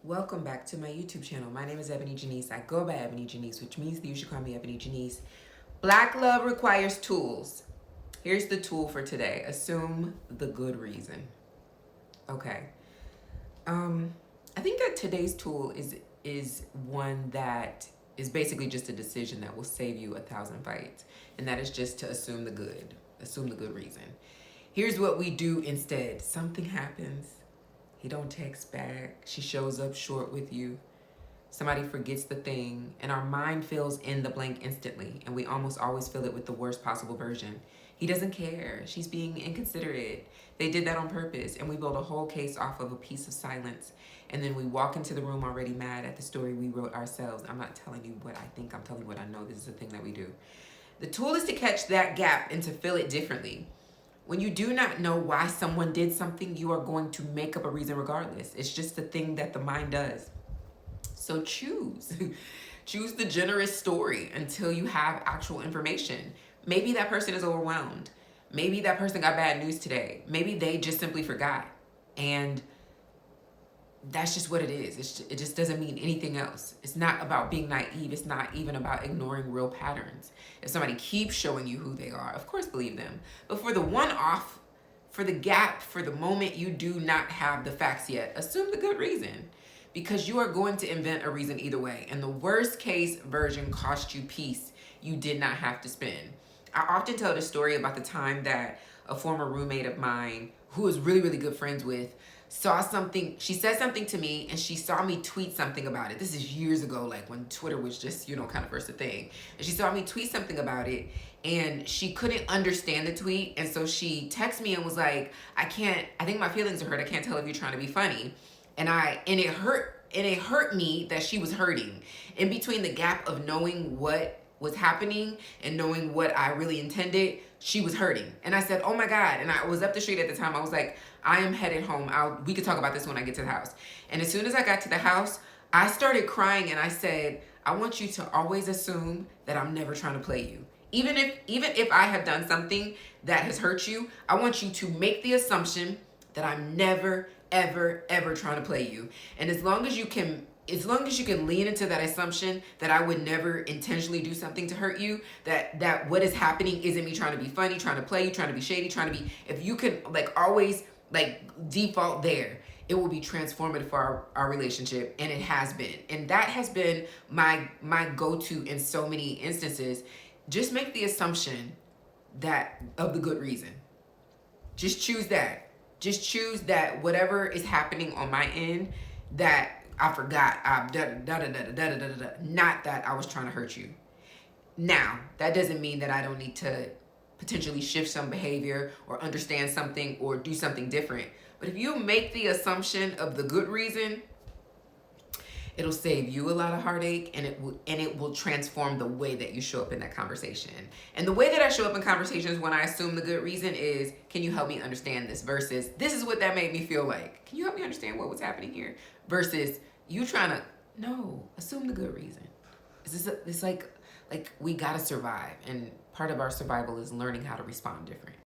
Welcome back to my YouTube channel. My name is Ebony Janice. I go by Ebony Janice, which means that you should call me Ebony Janice. Black love requires tools. Here's the tool for today. Assume the good reason. Okay. I think that today's tool is one that is basically just a decision that will save you 1,000 fights, and that is just to assume the good. Assume the good reason. Here's what we do instead. Something happens. He don't text back. She shows up short with you. Somebody forgets the thing, and our mind fills in the blank instantly, and we almost always fill it with the worst possible version. He doesn't care. She's being inconsiderate. They did that on purpose, and we build a whole case off of a piece of silence, and then we walk into the room already mad at the story we wrote ourselves. I'm not telling you what I think. I'm telling you what I know. This is the thing that we do. The tool is to catch that gap and to fill it differently. When you do not know why someone did something, you are going to make up a reason regardless. It's just a thing that the mind does. So choose. Choose the generous story until you have actual information. Maybe that person is overwhelmed. Maybe that person got bad news today. Maybe they just simply forgot. And that's just what it is. It just doesn't mean anything else. It's not about being naive. It's not even about ignoring real patterns. If somebody keeps showing you who they are, of course believe them. But for the one-off, for the gap, for the moment you do not have the facts yet, assume the good reason. Because you are going to invent a reason either way. And the worst case version cost you peace you did not have to spend. I often tell the story about the time that a former roommate of mine, who was really, really good friends with, saw something. She said something to me, and she saw me tweet something about it. This is years ago, like when Twitter was just, kind of first a thing. And she saw me tweet something about it, and she couldn't understand the tweet. And so she texted me and was like, I think my feelings are hurt. I can't tell if you're trying to be funny. And it hurt me that she was hurting. In between the gap of knowing what was happening and knowing what I really intended, she was hurting. And I said, oh my God. And I was up the street at the time. I was like, I am headed home. We could talk about this when I get to the house. And as soon as I got to the house, I started crying and I said, I want you to always assume that I'm never trying to play you. Even if I have done something that has hurt you, I want you to make the assumption that I'm never, ever, ever trying to play you. And as long as you can lean into that assumption that I would never intentionally do something to hurt you, that what is happening isn't me trying to be funny, trying to play you, trying to be shady, if you can always default there, it will be transformative for our relationship. And it has been. And that has been my go-to in so many instances. Just make the assumption of the good reason. Just choose that. Just choose that whatever is happening on my end, that I forgot, not that I was trying to hurt you. Now, that doesn't mean that I don't need to potentially shift some behavior or understand something or do something different. But if you make the assumption of the good reason, it'll save you a lot of heartache, and it will transform the way that you show up in that conversation. And the way that I show up in conversations when I assume the good reason is, can you help me understand this? Versus, this is what that made me feel like. Can you help me understand what was happening here? Versus, you trying to, no, assume the good reason. It's like we gotta survive. And part of our survival is learning how to respond different.